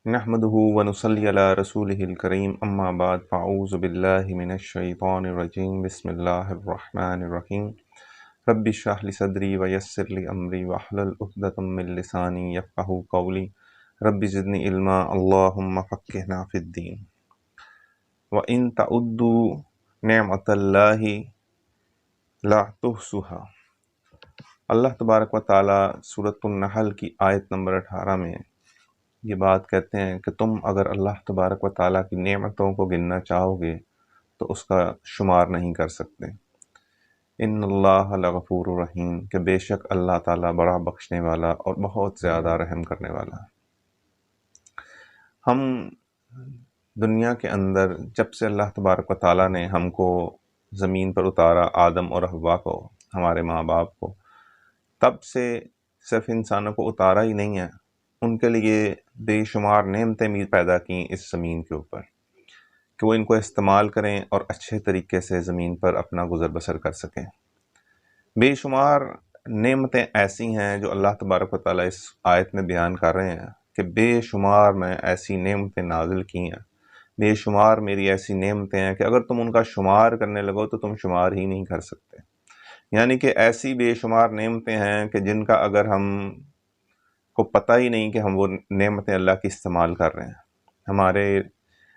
نحمده ونصلي على رسوله الكريم اما بعد فاعوذ بالله من الشيطان الرجيم بسم الله الرحمن الرحيم رب اشرح لي صدري ويسر لي امري واحلل عقدة من لساني يفقهوا قولي رب زدني علما اللهم فقهنا في الدين وان تعدوا نعمة الله لا تحصوها۔ اللہ تبارک و تعالی سورۃ النحل کی آیت نمبر 18 میں یہ بات کہتے ہیں کہ تم اگر اللہ تبارک و تعالیٰ کی نعمتوں کو گننا چاہو گے تو اس کا شمار نہیں کر سکتے۔ ان اللہ لغفور الرحیم، کہ بے شک اللہ تعالیٰ بڑا بخشنے والا اور بہت زیادہ رحم کرنے والا ہے۔ ہم دنیا کے اندر جب سے اللہ تبارک و تعالیٰ نے ہم کو زمین پر اتارا، آدم اور حوا کو، ہمارے ماں باپ کو، تب سے صرف انسانوں کو اتارا ہی نہیں ہے، ان کے لیے بے شمار نعمتیں بھی پیدا کیں اس زمین کے اوپر کہ وہ ان کو استعمال کریں اور اچھے طریقے سے زمین پر اپنا گزر بسر کر سکیں۔ بے شمار نعمتیں ایسی ہیں جو اللہ تبارک و تعالیٰ اس آیت میں بیان کر رہے ہیں کہ بے شمار میں ایسی نعمتیں نازل کی ہیں، بے شمار میری ایسی نعمتیں ہیں کہ اگر تم ان کا شمار کرنے لگو تو تم شمار ہی نہیں کر سکتے۔ یعنی کہ ایسی بے شمار نعمتیں ہیں کہ جن کا اگر ہم کو پتہ ہی نہیں کہ ہم وہ نعمتیں اللہ کی استعمال کر رہے ہیں۔ ہمارے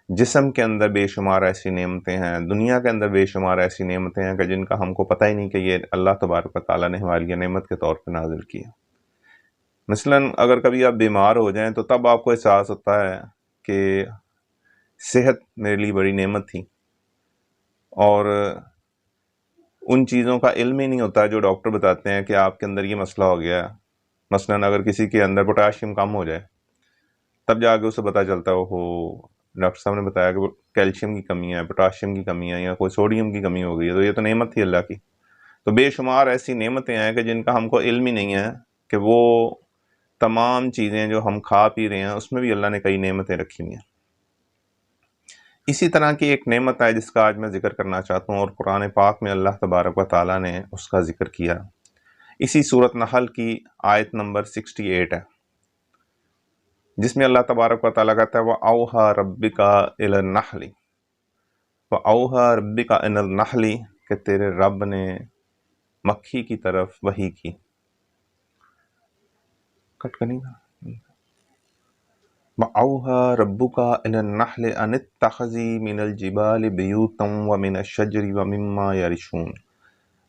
جسم کے اندر بے شمار ایسی نعمتیں ہیں، دنیا کے اندر بے شمار ایسی نعمتیں ہیں کہ جن کا ہم کو پتہ ہی نہیں کہ یہ اللہ تبارک و تعالیٰ نے ہمارے لیے نعمت کے طور پہ نازل کیا۔ مثلاً اگر کبھی آپ بیمار ہو جائیں تو تب آپ کو احساس ہوتا ہے کہ صحت میرے لیے بڑی نعمت تھی، اور ان چیزوں کا علم ہی نہیں ہوتا جو ڈاکٹر بتاتے ہیں کہ آپ کے اندر یہ مسئلہ ہو گیا ہے۔ مثلاً اگر کسی کے اندر پوٹاشیم کم ہو جائے تب جا کے اسے پتہ چلتا ہے ہو ڈاکٹر صاحب نے بتایا کہ کیلشیم کی کمی ہے، پوٹاشیم کی کمی ہے، یا کوئی سوڈیم کی کمی ہو گئی ہے، تو یہ تو نعمت تھی اللہ کی۔ تو بے شمار ایسی نعمتیں ہیں کہ جن کا ہم کو علم ہی نہیں ہے کہ وہ تمام چیزیں جو ہم کھا پی رہے ہیں اس میں بھی اللہ نے کئی نعمتیں رکھی ہوئی ہیں۔ اسی طرح کی ایک نعمت ہے جس کا آج میں ذکر کرنا چاہتا ہوں، اور قرآن پاک میں اللہ تبارک و تعالیٰ نے اس کا ذکر کیا۔ اسی سورۃ نحل کی آیت نمبر 68 ہے، جس میں اللہ تبارک و تعالیٰ کہتا ہے وَأَوْحَى رَبِّكَ إِلَى النَّحْلِ وَأَوْحَى رَبِّكَ إِلَى النَّحْلِ، کہ تیرے رب نے مکھی کی طرف وحی کی۔ کٹ کرنی تھا۔ وَأَوْحَى رَبُّكَ إِلَى النَّحْلِ أَنِ اتَّخِذِي مِنَ الْجِبَالِ بُيُوتًا وَمِنَ الشَّجَرِ وَمِمَّا يَعْرِشُونَ۔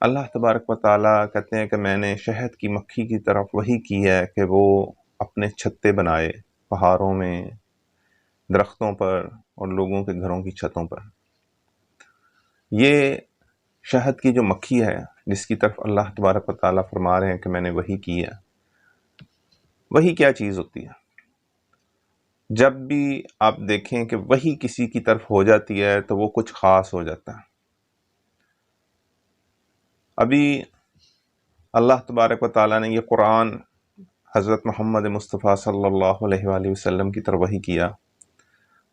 اللہ تبارک و تعالیٰ کہتے ہیں کہ میں نے شہد کی مکھی کی طرف وحی کی ہے کہ وہ اپنے چھتے بنائے پہاڑوں میں، درختوں پر اور لوگوں کے گھروں کی چھتوں پر۔ یہ شہد کی جو مکھی ہے جس کی طرف اللہ تبارک و تعالیٰ فرما رہے ہیں کہ میں نے وحی کی ہے، وحی کیا چیز ہوتی ہے؟ جب بھی آپ دیکھیں کہ وحی کسی کی طرف ہو جاتی ہے تو وہ کچھ خاص ہو جاتا ہے۔ ابھی اللہ تبارک و تعالیٰ نے یہ قرآن حضرت محمد مصطفیٰ صلی اللہ علیہ وآلہ وسلم کی طرف وحی کیا،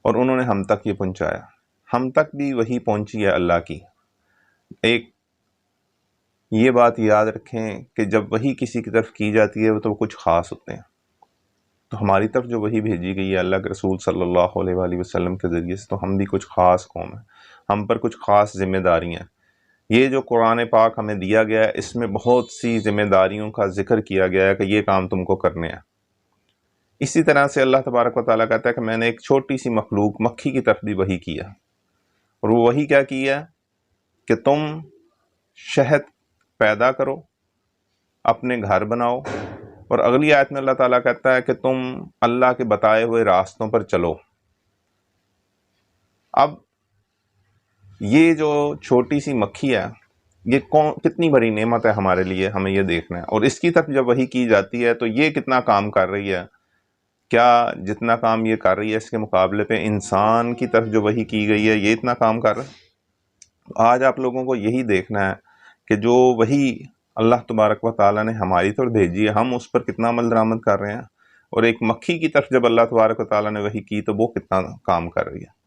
اور انہوں نے ہم تک یہ پہنچایا۔ ہم تک بھی وحی پہنچی ہے اللہ کی۔ ایک یہ بات یاد رکھیں کہ جب وحی کسی کی طرف کی جاتی ہے تو وہ کچھ خاص ہوتے ہیں۔ تو ہماری طرف جو وحی بھیجی گئی ہے اللہ کے رسول صلی اللہ علیہ وآلہ وسلم کے ذریعے سے، تو ہم بھی کچھ خاص قوم ہیں، ہم پر کچھ خاص ذمہ داریاں ہیں۔ یہ جو قرآن پاک ہمیں دیا گیا ہے اس میں بہت سی ذمہ داریوں کا ذکر کیا گیا ہے کہ یہ کام تم کو کرنے ہیں۔ اسی طرح سے اللہ تبارک و تعالیٰ کہتا ہے کہ میں نے ایک چھوٹی سی مخلوق مکھی کی طرف بھی وحی کیا، اور وہ وحی کیا کی ہے کہ تم شہد پیدا کرو، اپنے گھر بناؤ، اور اگلی آیت میں اللہ تعالیٰ کہتا ہے کہ تم اللہ کے بتائے ہوئے راستوں پر چلو۔ اب یہ جو چھوٹی سی مکھی ہے یہ کتنی بڑی نعمت ہے ہمارے لیے، ہمیں یہ دیکھنا ہے۔ اور اس کی طرف جب وحی کی جاتی ہے تو یہ کتنا کام کر رہی ہے، کیا جتنا کام یہ کر رہی ہے اس کے مقابلے پہ انسان کی طرف جو وحی کی گئی ہے یہ اتنا کام کر رہا ہے؟ آج آپ لوگوں کو یہی دیکھنا ہے کہ جو وحی اللہ تبارک و تعالیٰ نے ہماری طرف بھیجی ہے ہم اس پر کتنا عمل درآمد کر رہے ہیں، اور ایک مکھی کی طرف جب اللہ تبارک و تعالیٰ نے وحی کی تو وہ کتنا کام کر رہی ہے۔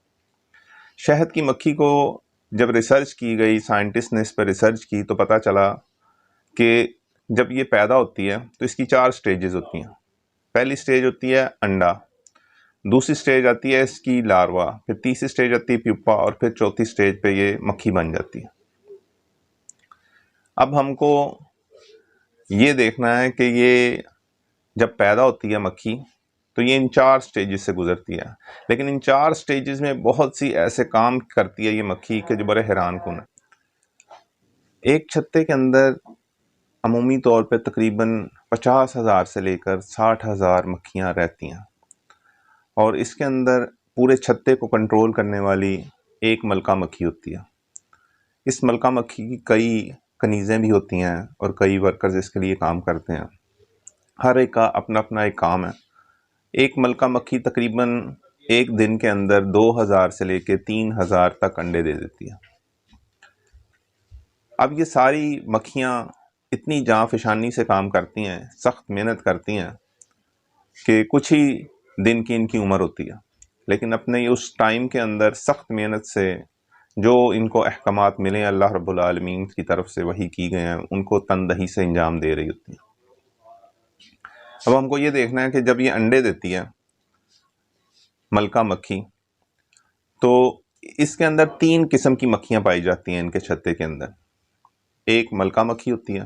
شہد کی مکھی کو جب ریسرچ کی گئی، سائنٹسٹ نے اس پر ریسرچ کی تو پتہ چلا کہ جب یہ پیدا ہوتی ہے تو اس کی 4 سٹیجز ہوتی ہیں۔ پہلی سٹیج ہوتی ہے انڈا، دوسری سٹیج آتی ہے اس کی لاروا، پھر تیسری سٹیج آتی ہے پیوپا، اور پھر چوتھی سٹیج پہ یہ مکھی بن جاتی ہے۔ اب ہم کو یہ دیکھنا ہے کہ یہ جب پیدا ہوتی ہے مکھی تو یہ ان 4 سٹیجز سے گزرتی ہے، لیکن ان 4 سٹیجز میں بہت سی ایسے کام کرتی ہے یہ مکھی کہ جو بڑے حیران کن ہے۔ ایک چھتے کے اندر عمومی طور پہ تقریباً 50,000 سے لے کر 60,000 مکھیاں رہتی ہیں، اور اس کے اندر پورے چھتے کو کنٹرول کرنے والی ایک ملکہ مکھی ہوتی ہے۔ اس ملکہ مکھی کی کئی کنیزیں بھی ہوتی ہیں اور کئی ورکرز اس کے لیے کام کرتے ہیں، ہر ایک کا اپنا اپنا ایک کام ہے۔ ایک ملکہ مکھی تقریباً ایک دن کے اندر 2,000 سے لے کے 3,000 تک انڈے دے دیتی ہے۔ اب یہ ساری مکھیاں اتنی جاں فشانی سے کام کرتی ہیں، سخت محنت کرتی ہیں کہ کچھ ہی دن کی ان کی عمر ہوتی ہے، لیکن اپنے اس ٹائم کے اندر سخت محنت سے جو ان کو احکامات ملے ہیں اللہ رب العالمین کی طرف سے وحی کی گئے ہیں، ان کو تندہی سے انجام دے رہی ہوتی ہیں۔ اب ہم کو یہ دیکھنا ہے کہ جب یہ انڈے دیتی ہے ملکہ مکھی، تو اس کے اندر 3 قسم کی مکھیاں پائی جاتی ہیں ان کے چھتے کے اندر۔ ایک ملکہ مکھی ہوتی ہے،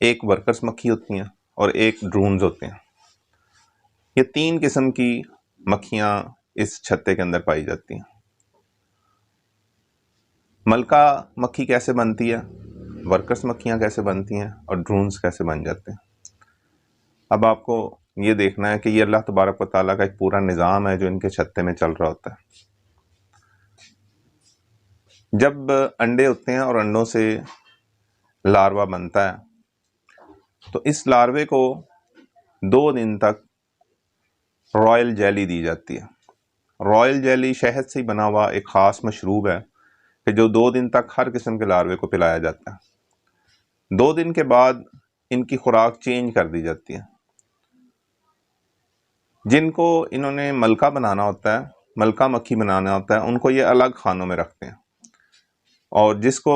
ایک ورکرز مکھی ہوتی ہیں، اور ایک ڈرونز ہوتے ہیں۔ یہ 3 قسم کی مکھیاں اس چھتے کے اندر پائی جاتی ہیں۔ ملکہ مکھی کیسے بنتی ہے، ورکرز مکھیاں کیسے بنتی ہیں، اور ڈرونز کیسے بن جاتے ہیں۔ اب آپ کو یہ دیکھنا ہے کہ یہ اللہ تبارک و تعالیٰ کا ایک پورا نظام ہے جو ان کے چھتے میں چل رہا ہوتا ہے۔ جب انڈے ہوتے ہیں اور انڈوں سے لاروا بنتا ہے تو اس لاروے کو 2 دن تک رائل جیلی دی جاتی ہے۔ رائل جیلی شہد سے بنا ہوا ایک خاص مشروب ہے کہ جو 2 دن تک ہر قسم کے لاروے کو پلایا جاتا ہے۔ 2 دن کے بعد ان کی خوراک چینج کر دی جاتی ہے۔ جن کو انہوں نے ملکہ بنانا ہوتا ہے، ملکہ مکھی بنانا ہوتا ہے، ان کو یہ الگ خانوں میں رکھتے ہیں، اور جس کو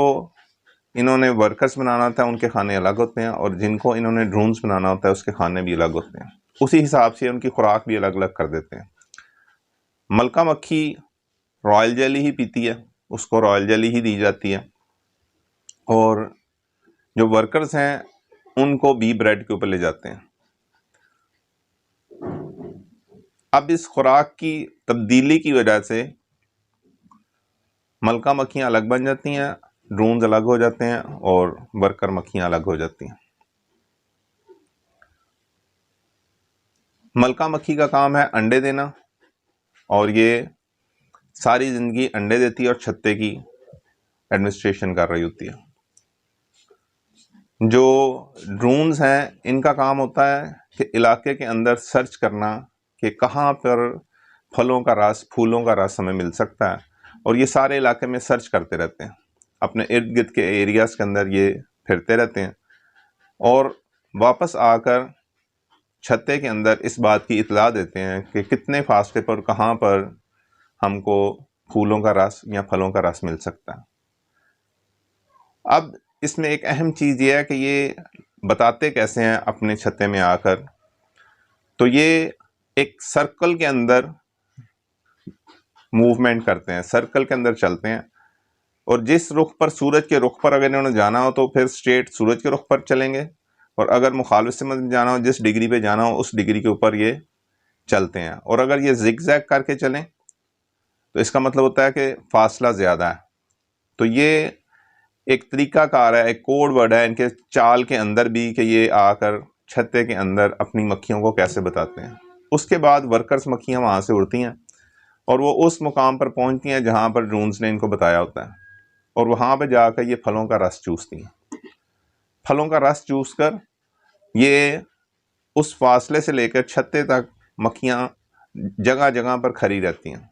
انہوں نے ورکرز بنانا ہوتا ہے ان کے کھانے الگ ہوتے ہیں، اور جن کو انہوں نے ڈرونز بنانا ہوتا ہے اس کے کھانے بھی الگ ہوتے ہیں۔ اسی حساب سے ان کی خوراک بھی الگ الگ کر دیتے ہیں۔ ملکہ مکھی رائل جیلی ہی پیتی ہے، اس کو رائل جیلی ہی دی جاتی ہے، اور جو ورکرز ہیں ان کو بی بریڈ کے اوپر لے جاتے ہیں۔ اب اس خوراک کی تبدیلی کی وجہ سے ملکہ مکھیاں الگ بن جاتی ہیں، ڈرونز الگ ہو جاتے ہیں، اور ورکر مکھیاں الگ ہو جاتی ہیں۔ ملکہ مکھی کا کام ہے انڈے دینا، اور یہ ساری زندگی انڈے دیتی ہے اور چھتے کی ایڈمنسٹریشن کر رہی ہوتی ہے۔ جو ڈرونز ہیں ان کا کام ہوتا ہے کہ علاقے کے اندر سرچ کرنا کہ کہاں پر پھلوں کا رس، پھولوں کا رس ہمیں مل سکتا ہے، اور یہ سارے علاقے میں سرچ کرتے رہتے ہیں، اپنے ارد گرد کے ایریاز کے اندر یہ پھرتے رہتے ہیں، اور واپس آ کر چھتے کے اندر اس بات کی اطلاع دیتے ہیں کہ کتنے فاصلے پر کہاں پر ہم کو پھولوں کا رس یا پھلوں کا رس مل سکتا ہے۔ اب اس میں ایک اہم چیز یہ ہے کہ یہ بتاتے کیسے ہیں اپنے چھتے میں آ کر، تو یہ ایک سرکل کے اندر موومنٹ کرتے ہیں، سرکل کے اندر چلتے ہیں، اور جس رخ پر سورج کے رخ پر اگر انہوں نے جانا ہو تو پھر سٹریٹ سورج کے رخ پر چلیں گے، اور اگر مخالف سمت میں جانا ہو، جس ڈگری پہ جانا ہو اس ڈگری کے اوپر یہ چلتے ہیں۔ اور اگر یہ زگ زیگ کر کے چلیں تو اس کا مطلب ہوتا ہے کہ فاصلہ زیادہ ہے۔ تو یہ ایک طریقہ کار ہے، ایک کوڈ ورڈ ہے ان کے چال کے اندر بھی کہ یہ آ کر چھتے کے اندر اپنی مکھیوں کو کیسے بتاتے ہیں۔ اس کے بعد ورکرز مکھیاں وہاں سے اڑتی ہیں اور وہ اس مقام پر پہنچتی ہیں جہاں پر ڈرونز نے ان کو بتایا ہوتا ہے، اور وہاں پہ جا کر یہ پھلوں کا رس چوستی ہیں۔ پھلوں کا رس چوس کر یہ اس فاصلے سے لے کر چھتے تک مکھیاں جگہ جگہ پر کھڑی رہتی ہیں۔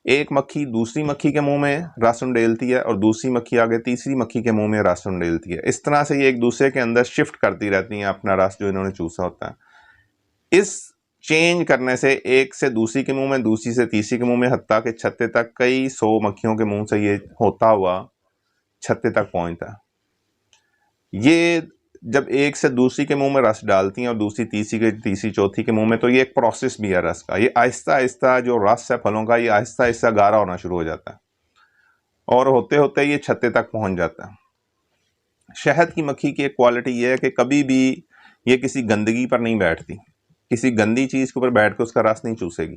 ایک مکھی دوسری مکھی کے منہ میں رس انڈیلتی ہے، اور دوسری مکھی آگے تیسری مکھی کے منہ میں رس انڈیلتی ہے۔ اس طرح سے یہ ایک دوسرے کے اندر شفٹ کرتی رہتی ہیں اپنا رس جو انہوں نے چوسا ہوتا ہے۔ اس چینج کرنے سے ایک سے دوسری کے منہ میں، دوسری سے تیسری کے منہ میں، حتیٰ کہ چھتے تک کئی 100 مکھیوں کے منہ سے یہ ہوتا ہوا چھتے تک پہنچتا ہے۔ یہ جب ایک سے دوسری کے منہ میں رس ڈالتی ہیں اور دوسری تیسری چوتھی کے منہ میں، تو یہ ایک پروسیس بھی ہے رس کا. یہ آہستہ آہستہ جو رس ہے پھلوں کا، یہ آہستہ آہستہ گاڑھا ہونا شروع ہو جاتا ہے اور ہوتے ہوتے یہ چھتے تک پہنچ جاتا ہے. شہد کی مکھی کی ایک کوالٹی یہ ہے کہ کبھی بھی یہ کسی گندگی پر نہیں بیٹھتی. کسی گندی چیز کے اوپر بیٹھ کے اس کا رس نہیں چوسے گی،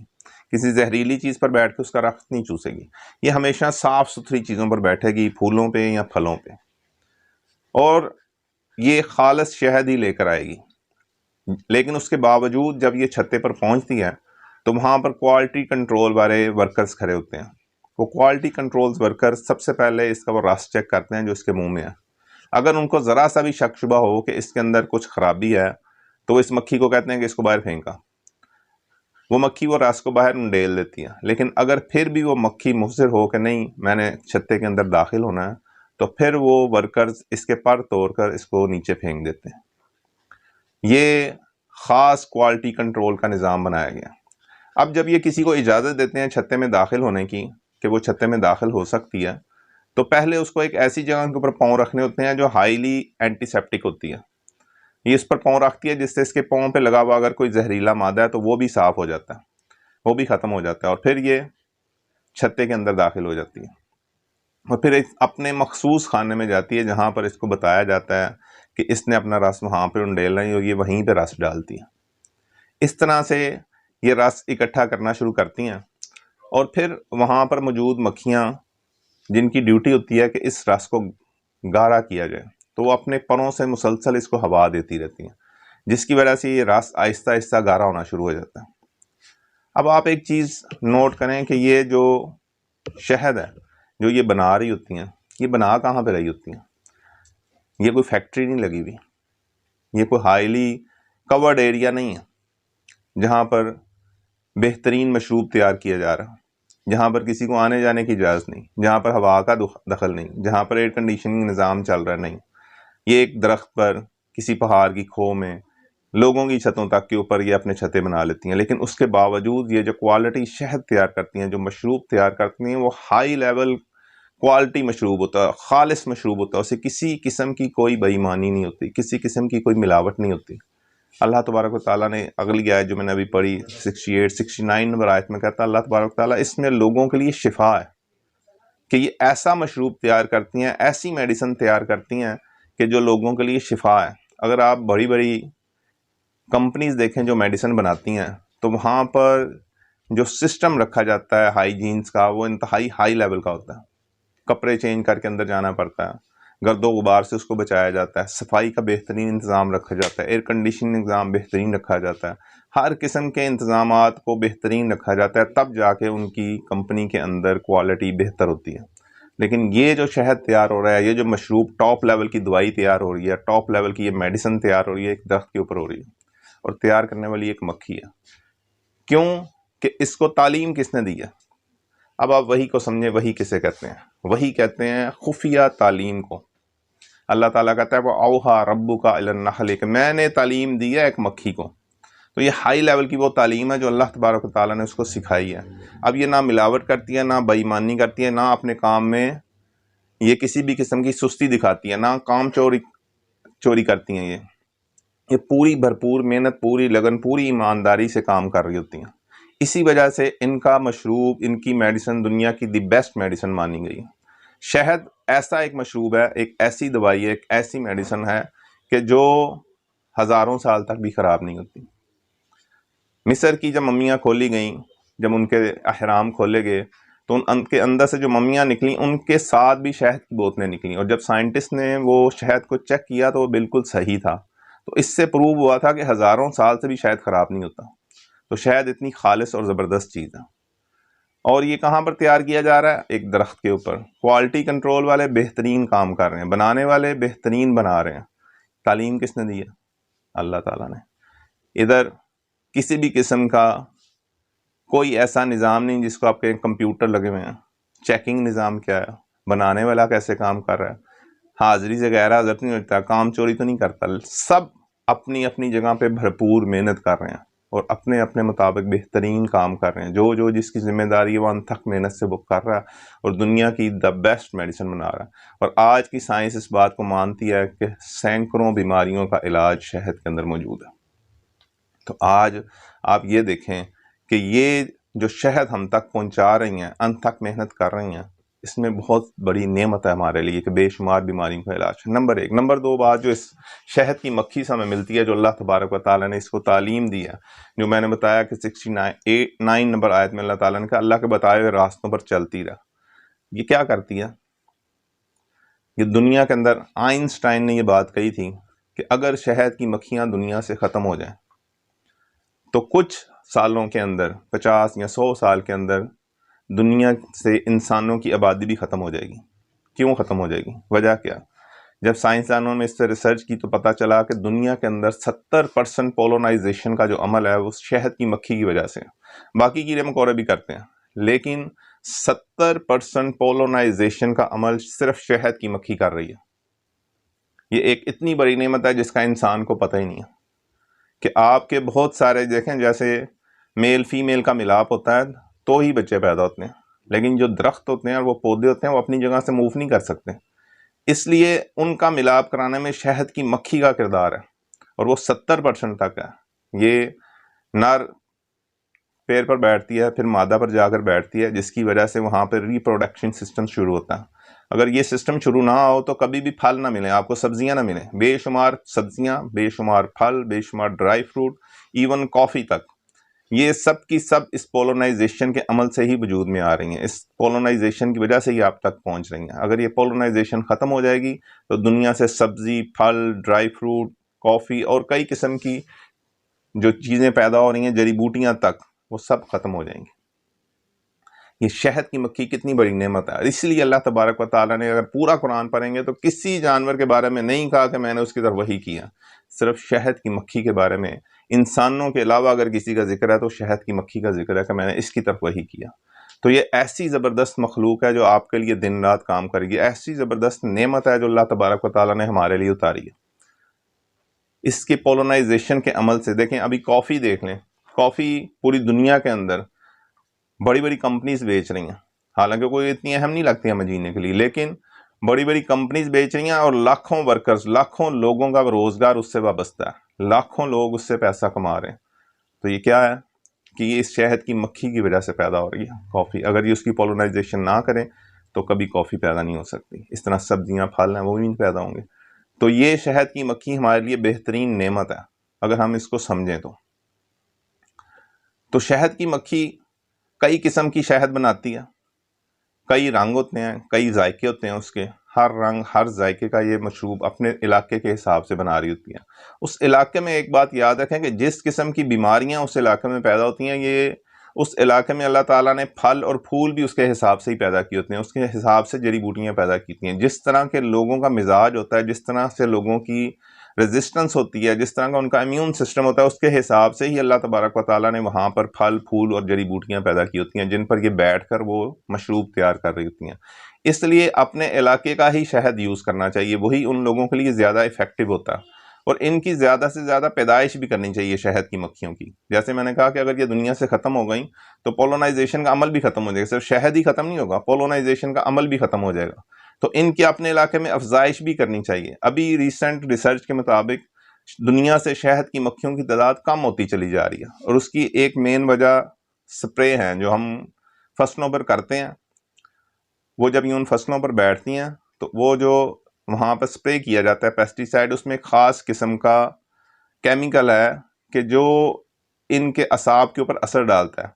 کسی زہریلی چیز پر بیٹھ کے اس کا رس نہیں چوسے گی. یہ ہمیشہ صاف ستھری چیزوں پر بیٹھے گی، پھولوں پہ یا پھلوں پہ، اور یہ خالص شہد ہی لے کر آئے گی. لیکن اس کے باوجود جب یہ چھتے پر پہنچتی ہے تو وہاں پر کوالٹی کنٹرول والے ورکرز کھڑے ہوتے ہیں. وہ کوالٹی کنٹرول ورکرز سب سے پہلے اس کا وہ رس چیک کرتے ہیں جو اس کے منہ میں ہے. اگر ان کو ذرا سا بھی شک شبہ ہو کہ اس کے اندر کچھ خرابی ہے تو وہ اس مکھی کو کہتے ہیں کہ اس کو باہر پھینکا. وہ مکھی وہ رس کو باہر انڈیل دیتی ہے. لیکن اگر پھر بھی وہ مکھی مصر ہو کہ نہیں میں نے چھتے کے اندر داخل ہونا ہے، تو پھر وہ ورکرز اس کے پر توڑ کر اس کو نیچے پھینک دیتے ہیں. یہ خاص کوالٹی کنٹرول کا نظام بنایا گیا. اب جب یہ کسی کو اجازت دیتے ہیں چھتے میں داخل ہونے کی کہ وہ چھتے میں داخل ہو سکتی ہے، تو پہلے اس کو ایک ایسی جگہ کے اوپر پاؤں رکھنے ہوتے ہیں جو ہائیلی اینٹی سیپٹک ہوتی ہے. یہ اس پر پاؤں رکھتی ہے جس سے اس کے پاؤں پہ لگا ہوا اگر کوئی زہریلا مادہ ہے تو وہ بھی صاف ہو جاتا ہے، وہ بھی ختم ہو جاتا ہے، اور پھر یہ چھتے کے اندر داخل ہو جاتی ہے اور پھر ایک اپنے مخصوص خانے میں جاتی ہے جہاں پر اس کو بتایا جاتا ہے کہ اس نے اپنا رس وہاں پہ انڈیلنا ہے اور یہ وہیں پہ رس ڈالتی ہے. اس طرح سے یہ رس اکٹھا کرنا شروع کرتی ہیں اور پھر وہاں پر موجود مکھیاں جن کی ڈیوٹی ہوتی ہے کہ اس رس کو گاڑھا کیا جائے، تو وہ اپنے پروں سے مسلسل اس کو ہوا دیتی رہتی ہیں، جس کی وجہ سے یہ رس آہستہ آہستہ گاڑھا ہونا شروع ہو جاتا ہے. اب آپ ایک چیز نوٹ کریں کہ یہ جو شہد ہے جو یہ بنا رہی ہوتی ہیں، یہ بنا کہاں پہ رہی ہوتی ہیں؟ یہ کوئی فیکٹری نہیں لگی ہوئی، یہ کوئی ہائیلی کورڈ ایریا نہیں ہے جہاں پر بہترین مشروب تیار کیا جا رہا، جہاں پر کسی کو آنے جانے کی اجازت نہیں، جہاں پر ہوا کا دخل نہیں، جہاں پر ایئر کنڈیشننگ نظام چل رہا نہیں. یہ ایک درخت پر کسی پہاڑ کی کھو میں لوگوں کی چھتوں تک کے اوپر یہ اپنے چھتیں بنا لیتی ہیں. لیکن اس کے باوجود یہ جو کوالٹی شہد تیار کرتی ہیں، جو مشروب تیار کرتی ہیں، وہ ہائی لیول کوالٹی مشروب ہوتا ہے، خالص مشروب ہوتا ہے. اسے کسی قسم کی کوئی بے ایمانی نہیں ہوتی، کسی قسم کی کوئی ملاوٹ نہیں ہوتی. اللہ تبارک و تعالیٰ نے اگلی آیت جو میں نے ابھی پڑھی 68 69 نمبر آیت میں کہتا ہے اللہ تبارک و تعالیٰ اس میں لوگوں کے لیے شفا ہے کہ یہ ایسا مشروب تیار کرتی ہیں، ایسی میڈیسن تیار کرتی ہیں کہ جو لوگوں کے لیے شفا ہے. اگر آپ بڑی بڑی کمپنیز دیکھیں جو میڈیسن بناتی ہیں تو وہاں پر جو سسٹم رکھا جاتا ہے ہائیجینس کا وہ انتہائی ہائی لیول کا ہوتا ہے. کپڑے چینج کر کے اندر جانا پڑتا ہے، گرد و غبار سے اس کو بچایا جاتا ہے، صفائی کا بہترین انتظام رکھا جاتا ہے، ایئر کنڈیشننگ نظام بہترین رکھا جاتا ہے، ہر قسم کے انتظامات کو بہترین رکھا جاتا ہے، تب جا کے ان کی کمپنی کے اندر کوالٹی بہتر ہوتی ہے. لیکن یہ جو شہد تیار ہو رہا ہے، یہ جو مشروب ٹاپ لیول کی دوائی تیار ہو رہی ہے، ٹاپ لیول کی یہ میڈیسن تیار ہو رہی ہے، ایک درخت کے اوپر ہو رہی ہے اور تیار کرنے والی ایک مکھی ہے. کیوں کہ اس کو تعلیم کس نے دی ہے؟ اب آپ وہی کو سمجھیں. وہی کسے کہتے ہیں؟ وہی کہتے ہیں خفیہ تعلیم کو. اللہ تعالیٰ کہتا ہے وہ اوحا ربک الی النحل کہ میں نے تعلیم دی ہے ایک مکھی کو. تو یہ ہائی لیول کی وہ تعلیم ہے جو اللہ تبارک و تعالیٰ نے اس کو سکھائی ہے. اب یہ نہ ملاوٹ کرتی ہے، نہ بے ایمانی کرتی ہے، نہ اپنے کام میں یہ کسی بھی قسم کی سستی دکھاتی ہے، نہ کام چوری کرتی ہیں. یہ پوری بھرپور محنت، پوری لگن، پوری ایمانداری سے کام کر رہی ہوتی ہیں. اسی وجہ سے ان کا مشروب، ان کی میڈیسن دنیا کی دی بیسٹ میڈیسن مانی گئی. شہد ایسا ایک مشروب ہے، ایک ایسی دوائی ہے، ایک ایسی میڈیسن ہے کہ جو ہزاروں سال تک بھی خراب نہیں ہوتی. مصر کی جب ممیاں کھولی گئیں، جب ان کے احرام کھولے گئے تو ان کے اندر سے جو ممیاں نکلیں ان کے ساتھ بھی شہد کی بوتلیں نکلیں، اور جب سائنٹسٹ نے وہ شہد کو چیک کیا تو وہ بالکل صحیح تھا. تو اس سے پروو ہوا تھا کہ ہزاروں سال سے بھی شہد خراب نہیں ہوتا. تو شہد اتنی خالص اور زبردست چیز ہے. اور یہ کہاں پر تیار کیا جا رہا ہے؟ ایک درخت کے اوپر. کوالٹی کنٹرول والے بہترین کام کر رہے ہیں، بنانے والے بہترین بنا رہے ہیں. تعلیم کس نے دی ہے؟ اللہ تعالیٰ نے. ادھر کسی بھی قسم کا کوئی ایسا نظام نہیں جس کو آپ کے کمپیوٹر لگے ہوئے ہیں. چیکنگ نظام کیا ہے، بنانے والا کیسے کام کر رہا ہے، حاضری سے غیر حاضر نہیں ہوتا، کام چوری تو نہیں کرتا. سب اپنی اپنی جگہ پہ بھرپور محنت کر رہے ہیں. اور اپنے اپنے مطابق بہترین کام کر رہے ہیں. جو جس کی ذمہ داری ہے وہ انتھک محنت سے وہ کر رہا ہے اور دنیا کی دا بیسٹ میڈیسن بنا رہا ہے. اور آج کی سائنس اس بات کو مانتی ہے کہ سینکڑوں بیماریوں کا علاج شہد کے اندر موجود ہے. تو آج آپ یہ دیکھیں کہ یہ جو شہد ہم تک پہنچا رہی ہیں، انتھک محنت کر رہی ہیں، اس میں بہت بڑی نعمت ہے ہمارے لیے کہ بے شمار بیماریوں کا علاج ہے. نمبر 1. نمبر 2 بات جو اس شہد کی مکھی سے ہمیں ملتی ہے، جو اللہ تبارک و تعالیٰ نے اس کو تعلیم دی ہے، جو میں نے بتایا کہ 69 نمبر آیت میں اللہ تعالیٰ نے کہا اللہ کے بتائے ہوئے راستوں پر چلتی رہ. یہ کیا کرتی ہے؟ یہ دنیا کے اندر آئنسٹائن نے یہ بات کہی تھی کہ اگر شہد کی مکھیاں دنیا سے ختم ہو جائیں تو کچھ سالوں کے اندر، 50 یا 100 سال کے اندر، دنیا سے انسانوں کی آبادی بھی ختم ہو جائے گی. کیوں ختم ہو جائے گی؟ وجہ کیا؟ جب سائنسدانوں نے اس سے ریسرچ کی تو پتہ چلا کہ دنیا کے اندر 70% پولونائزیشن کا جو عمل ہے وہ شہد کی مکھی کی وجہ سے. باقی کیڑے مکوڑے بھی کرتے ہیں، لیکن 70% پولونائزیشن کا عمل صرف شہد کی مکھی کر رہی ہے. یہ ایک اتنی بڑی نعمت ہے جس کا انسان کو پتہ ہی نہیں ہے کہ آپ کے بہت سارے دیکھیں، جیسے میل فیمیل کا ملاپ ہوتا ہے تو ہی بچے پیدا ہوتے ہیں، لیکن جو درخت ہوتے ہیں اور وہ پودے ہوتے ہیں وہ اپنی جگہ سے موو نہیں کر سکتے. اس لیے ان کا ملاپ کرانے میں شہد کی مکھی کا کردار ہے، اور وہ 70% تک ہے. یہ نر پیر پر بیٹھتی ہے، پھر مادہ پر جا کر بیٹھتی ہے، جس کی وجہ سے وہاں پہ ریپروڈکشن سسٹم شروع ہوتا ہے. اگر یہ سسٹم شروع نہ ہو تو کبھی بھی پھل نہ ملیں آپ کو، سبزیاں نہ ملیں. بے شمار سبزیاں، بے شمار پھل، بے شمار ڈرائی فروٹ، ایون کافی تک، یہ سب کی سب اس پولونائزیشن کے عمل سے ہی وجود میں آ رہی ہیں. اس پولونائزیشن کی وجہ سے ہی آپ تک پہنچ رہی ہیں. اگر یہ پولونائزیشن ختم ہو جائے گی تو دنیا سے سبزی، پھل، ڈرائی فروٹ، کافی اور کئی قسم کی جو چیزیں پیدا ہو رہی ہیں، جڑی بوٹیاں تک، وہ سب ختم ہو جائیں گی. یہ شہد کی مکھی کتنی بڑی نعمت ہے. اس لیے اللہ تبارک و تعالیٰ نے، اگر پورا قرآن پڑھیں گے تو کسی جانور کے بارے میں نہیں کہا کہ میں نے اس کی طرف وحی کیا، صرف شہد کی مکھی کے بارے میں. انسانوں کے علاوہ اگر کسی کا ذکر ہے تو شہد کی مکھی کا ذکر ہے کہ میں نے اس کی طرف وحی کیا. تو یہ ایسی زبردست مخلوق ہے جو آپ کے لیے دن رات کام کرے گی. ایسی زبردست نعمت ہے جو اللہ تبارک و تعالیٰ نے ہمارے لیے اتاری ہے. اس کے پولونائزیشن کے عمل سے دیکھیں، ابھی کافی دیکھ لیں، کافی پوری دنیا کے اندر بڑی بڑی کمپنیز بیچ رہی ہیں. حالانکہ کوئی اتنی اہم نہیں لگتی ہمیں جینے کے لیے، لیکن بڑی بڑی کمپنیز بیچ رہی ہیں اور لاکھوں ورکرز، لاکھوں لوگوں کا روزگار اس سے وابستہ ہے، لاکھوں لوگ اس سے پیسہ کما رہے ہیں. تو یہ کیا ہے کہ یہ اس شہد کی مکھی کی وجہ سے پیدا ہو رہی ہے کافی. اگر یہ اس کی پولونائزیشن نہ کریں تو کبھی کافی پیدا نہیں ہو سکتی. اس طرح سبزیاں، پھل ہیں، وہ بھی نہیں پیدا ہوں گے. تو یہ شہد کی مکھی ہمارے لیے بہترین نعمت ہے اگر ہم اس کو سمجھیں تو شہد کی مکھی کئی قسم کی شہد بناتی ہے. کئی رنگ ہوتے ہیں، کئی ذائقے ہوتے ہیں اس کے. ہر رنگ، ہر ذائقے کا یہ مشروب اپنے علاقے کے حساب سے بنا رہی ہوتی ہے. اس علاقے میں ایک بات یاد رکھیں کہ جس قسم کی بیماریاں اس علاقے میں پیدا ہوتی ہیں، یہ اس علاقے میں اللہ تعالیٰ نے پھل اور پھول بھی اس کے حساب سے ہی پیدا کیے ہوتے ہیں، اس کے حساب سے جڑی بوٹیاں پیدا کی ہوتی ہیں. جس طرح کے لوگوں کا مزاج ہوتا ہے، جس طرح سے لوگوں کی ریزسٹنس ہوتی ہے، جس طرح کا ان کا امیون سسٹم ہوتا ہے، اس کے حساب سے ہی اللہ تبارک و تعالیٰ نے وہاں پر پھل، پھول اور جڑی بوٹیاں پیدا کی ہوتی ہیں، جن پر یہ بیٹھ کر وہ مشروب تیار کر رہی ہوتی ہیں. اس لیے اپنے علاقے کا ہی شہد یوز کرنا چاہیے، وہی ان لوگوں کے لیے زیادہ افیکٹو ہوتا ہے. اور ان کی زیادہ سے زیادہ پیدائش بھی کرنی چاہیے شہد کی مکھیوں کی. جیسے میں نے کہا کہ اگر یہ دنیا سے ختم ہو گئیں تو پولونائزیشن کا عمل بھی ختم ہو جائے گا. صرف شہد ہی ختم نہیں ہوگا، پولونائزیشن کا عمل بھی ختم ہو جائے گا. تو ان کی اپنے علاقے میں افزائش بھی کرنی چاہیے. ابھی ریسنٹ ریسرچ کے مطابق دنیا سے شہد کی مکھیوں کی تعداد کم ہوتی چلی جا رہی ہے، اور اس کی ایک مین وجہ سپرے ہیں جو ہم فصلوں پر کرتے ہیں. وہ جب یوں فصلوں پر بیٹھتی ہیں تو وہ جو وہاں پر سپرے کیا جاتا ہے پیسٹی سائڈ، اس میں ایک خاص قسم کا کیمیکل ہے کہ جو ان کے اعصاب کے اوپر اثر ڈالتا ہے.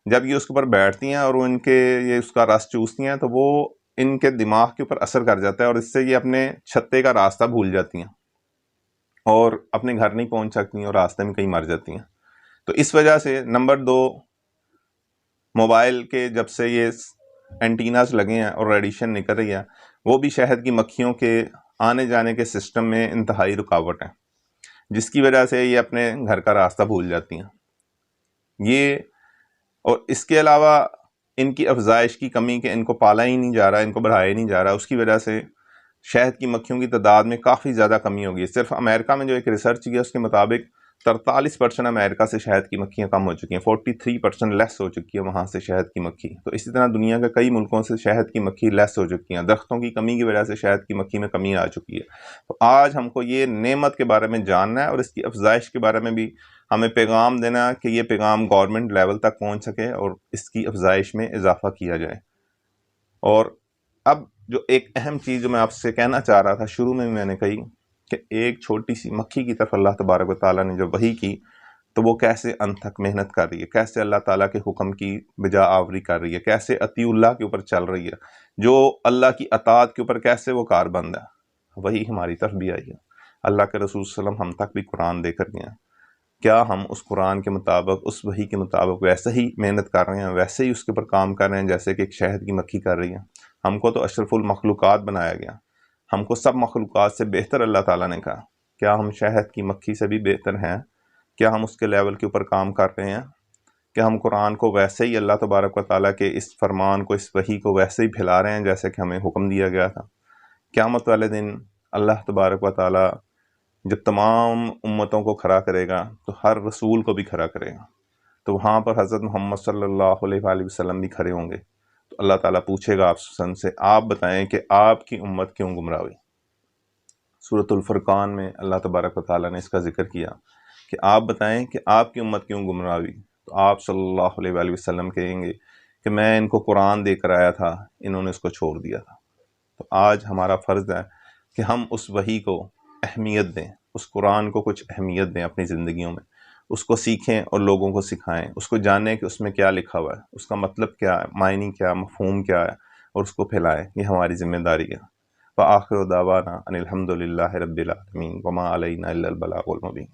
جب یہ اس کے اوپر بیٹھتی ہیں اور وہ ان کے یہ اس کا رس چوستی ہیں تو وہ ان کے دماغ کے اوپر اثر کر جاتا ہے، اور اس سے یہ اپنے چھتے کا راستہ بھول جاتی ہیں اور اپنے گھر نہیں پہنچ سکتی ہیں اور راستے میں کہیں مر جاتی ہیں. تو اس وجہ سے نمبر 2، موبائل کے جب سے یہ اینٹیناز لگے ہیں اور ریڈیشن نکل رہی ہے، وہ بھی شہد کی مکھیوں کے آنے جانے کے سسٹم میں انتہائی رکاوٹ ہے، جس کی وجہ سے یہ اپنے گھر کا راستہ بھول جاتی ہیں. یہ اور اس کے علاوہ ان کی افزائش کی کمی کہ ان کو پالا ہی نہیں جا رہا، ان کو بڑھایا ہی نہیں جا رہا، اس کی وجہ سے شہد کی مکھیوں کی تعداد میں کافی زیادہ کمی ہوگی. صرف امریکہ میں جو ایک ریسرچ کی ہے اس کے مطابق 43% امریکہ سے شہد کی مکھیاں کم ہو چکی ہیں، 43% لیس ہو چکی ہے وہاں سے شہد کی مکھی۔ تو اسی طرح دنیا کے کئی ملکوں سے شہد کی مکھی لیس ہو چکی ہیں، درختوں کی کمی کی وجہ سے شہد کی مکھی میں کمی آ چکی ہے۔ تو آج ہم کو یہ نعمت کے بارے میں جاننا ہے اور اس کی افزائش کے بارے میں بھی ہمیں پیغام دینا ہے کہ یہ پیغام گورنمنٹ لیول تک پہنچ سکے اور اس کی افزائش میں اضافہ کیا جائے۔ اور اب جو ایک اہم چیز جو میں آپ سے کہنا چاہ رہا تھا، شروع میں نے کہی کہ ایک چھوٹی سی مکھی کی طرف اللہ تبارک و تعالیٰ نے جب وحی کی تو وہ کیسے انت تک محنت کر رہی ہے، کیسے اللہ تعالیٰ کے حکم کی بجا آوری کر رہی ہے، کیسے اطیع اللہ کے اوپر چل رہی ہے، جو اللہ کی اطاعت کے اوپر کیسے وہ کاربند ہے، وہی ہماری طرف بھی آئی ہے۔ اللہ کے رسول صلی اللہ علیہ وسلم ہم تک بھی قرآن دے کر گئے ہیں۔ کیا ہم اس قرآن کے مطابق، اس وحی کے مطابق ویسے ہی محنت کر رہے ہیں، ویسے ہی اس کے اوپر کام کر رہے ہیں جیسے کہ ایک شہد کی مکھی کر رہی ہے؟ ہم کو تو اشرف المخلوقات بنایا گیا، ہم کو سب مخلوقات سے بہتر اللہ تعالیٰ نے کہا، کیا ہم شہد کی مکھی سے بھی بہتر ہیں؟ کیا ہم اس کے لیول کے اوپر کام کر رہے ہیں؟ کیا ہم قرآن کو ویسے ہی اللہ تبارک و تعالیٰ کے اس فرمان کو، اس وحی کو ویسے ہی پھیلا رہے ہیں جیسے کہ ہمیں حکم دیا گیا تھا؟ قیامت والے دن اللہ تبارک و تعالیٰ جب تمام امتوں کو کھڑا کرے گا تو ہر رسول کو بھی کھڑا کرے گا، تو وہاں پر حضرت محمد صلی اللہ علیہ وآلہ وسلم بھی کھڑے ہوں گے۔ تو اللہ تعالیٰ پوچھے گا آپ سے، آپ بتائیں کہ آپ کی امت کیوں گمراہ ہوئی؟ سورۃ الفرقان میں اللہ تبارک و تعالیٰ نے اس کا ذکر کیا کہ آپ بتائیں کہ آپ کی امت کیوں گمراہ ہوئی؟ تو آپ صلی اللہ علیہ وآلہ وسلم کہیں گے کہ میں ان کو قرآن دے کر آیا تھا، انہوں نے اس کو چھوڑ دیا تھا۔ تو آج ہمارا فرض ہے کہ ہم اس وحی کو اہمیت دیں، اس قرآن کو کچھ اہمیت دیں اپنی زندگیوں میں، اس کو سیکھیں اور لوگوں کو سکھائیں، اس کو جانیں کہ اس میں کیا لکھا ہوا ہے، اس کا مطلب کیا ہے، معنی کیا، مفہوم کیا ہے، اور اس کو پھیلائیں۔ یہ ہماری ذمہ داری ہے۔ وآخر دعوانا ان الحمد للہ رب العالمین وما علینا الا البلاغ المبین۔